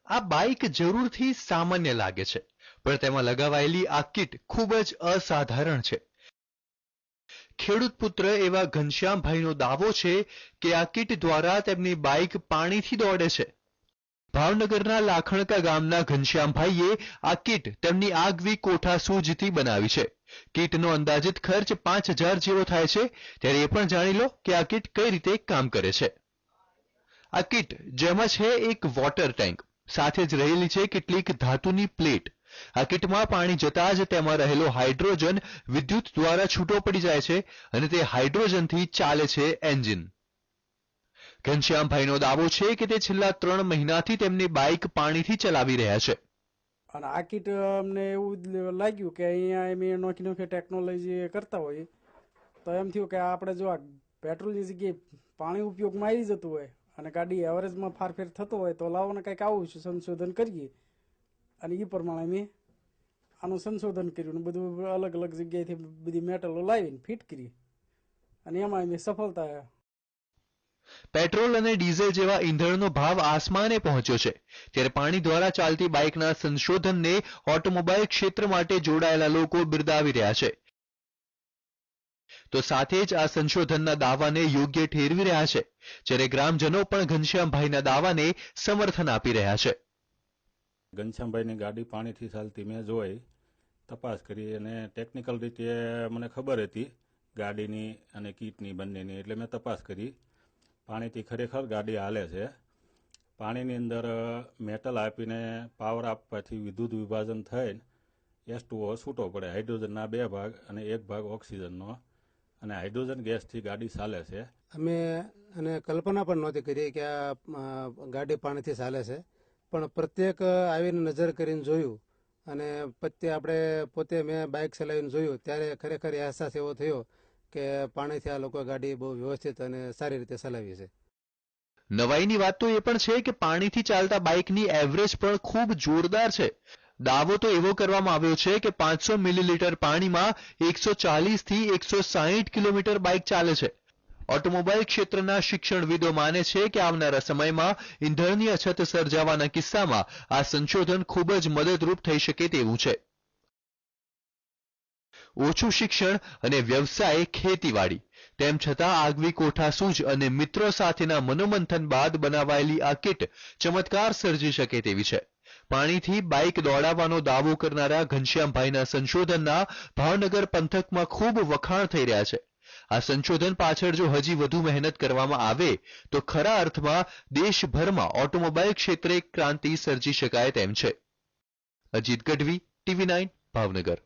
આ બાઇક જરૂરથી સામાન્ય લાગે છે, પણ તેમાં લગાવાયેલી આ કિટ ખૂબ જ અસાધારણ છે. ખેડૂત પુત્ર એવા ઘનશ્યામભાઈનો દાવો છે કે આ કિટ દ્વારા તેમની બાઇક પાણીથી દોડે છે. ભાવનગરના લાખણકા ગામના ઘનશ્યામભાઈએ આ કિટ તેમની આગવી કોઠાસૂઝથી બનાવી છે. કિટનો અંદાજિત ખર્ચ 5000 જેવો થાય છે. ત્યારે એ પણ જાણી લો કે આ કિટ કઈ રીતે કામ કરે છે. આ કિટ જેમાં છે એક વોટર ટેન્ક, સાથે જ રહેલી છે કેટલીક ધાતુની પ્લેટ. આ કિટમાં પાણી જતા જ તેમાં રહેલો હાઇડ્રોજન વિદ્યુત દ્વારા છૂટો પડી જાય છે અને તે હાઇડ્રોજનથી ચાલે છે એન્જિન. ઘનશ્યામભાઈનો દાવો છે કે તે છેલ્લા 3 મહિનાથી તેમની બાઇક પાણીથી ચલાવી રહ્યા છે. અને આ કિટ અમને એવું લાગ્યું કે અહીંયા એમ નોખી નોખી ટેકનોલોજી કરતા હોય તો એમ થયું કે આપણે જો આ પેટ્રોલની જગ્યાએ પાણી ઉપયોગમાં આવી જતું હોય અને ગાડી એવરેજમાં ફારફેર થતો હોય તો લાવોને કંઈક આવું સંશોધન કરીએ. અને એ પ્રમાણે મેં આનું સંશોધન કર્યું ને બધું અલગ અલગ જગ્યાએથી બધી મેટલો લાવીને ફિટ કરી અને એમાં અમે સફળતા. પેટ્રોલ અને ડીઝલ જેવા ઈંધણનો ભાવ આસમાને પહોંચ્યો છે, ત્યારે પાણી દ્વારા ચાલતી બાઇકના સંશોધનને ઓટોમોબાઈલ ક્ષેત્ર માટે જોડાયેલા લોકો બિરદાવી રહ્યા છે. તો સાથે જ આ સંશોધનના દાવાને યોગ્ય ઠેરવી રહ્યા છે, જ્યારે ગ્રામજનો પણ ઘનશ્યામભાઈના દાવાને સમર્થન આપી રહ્યા છે. ઘનશ્યામભાઈની ગાડી પાણીથી ચાલતી મેં જોઈ, તપાસ કરી અને ટેકનિકલ રીતે મને ખબર હતી ગાડીની અને કીટની બંનેની, એટલે મેં તપાસ કરી. પાણીથી ખરેખર ગાડી હાલે છે. પાણીની અંદર મેટલ આપીને પાવર આપવાથી વિદ્યુત વિભાજન થઈને H2O છૂટો પડે, હાઇડ્રોજનના 2 ભાગ અને 1 ભાગ ઓક્સિજનનો, અને હાઇડ્રોજન ગેસથી ગાડી ચાલે છે. અમે અને કલ્પના પણ નહોતી કરી કે આ ગાડી પાણીથી ચાલે છે, પણ પ્રત્યેક આવીને નજર કરીને જોયું અને પછી આપણે પોતે મેં બાઇક ચલાવીને જોયું ત્યારે ખરેખર અહેસાસ એવો થયો કે પાણીથી આ લોકો ગાડી બહુ વ્યવસ્થિત અને સારી રીતે ચલાવી છે. નવાઈની વાત તો એ પણ છે કે પાણીથી ચાલતા બાઇકની એવરેજ પણ ખૂબ જોરદાર છે. દાવો તો એવો કરવામાં આવ્યો છે કે 500 મિલીલીટર પાણીમાં 140 થી 160 કિલોમીટર બાઇક ચાલે છે. ઓટોમોબાઈલ ક્ષેત્રના શિક્ષણવિદો માને છે કે આવનારા સમયમાં ઈંધણની અછત સર્જાવાના કિસ્સામાં આ સંશોધન ખૂબ જ મદદરૂપ થઈ શકે તેવું છે. ઓછું શિક્ષણ અને વ્યવસાય ખેતીવાડી, તેમ છતાં આગવી કોઠાસૂઝ અને મિત્રો સાથેના મનોમંથન બાદ બનાવાયેલી આ કિટ ચમત્કાર સર્જી શકે તેવી છે. પાણીથી બાઇક દોડાવવાનો દાવો કરનારા ઘનશ્યામભાઈના સંશોધનના ભાવનગર પંથકમાં ખૂબ વખાણ થઈ રહ્યા છે. આ સંશોધન પાછળ જો હજી વધુ મહેનત કરવામાં આવે તો ખરા અર્થમાં દેશભરમાં ઓટોમોબાઈલ ક્ષેત્રે ક્રાંતિ સર્જી શકાય તેમ છે. અજીત ગઢવી, TV9, ભાવનગર.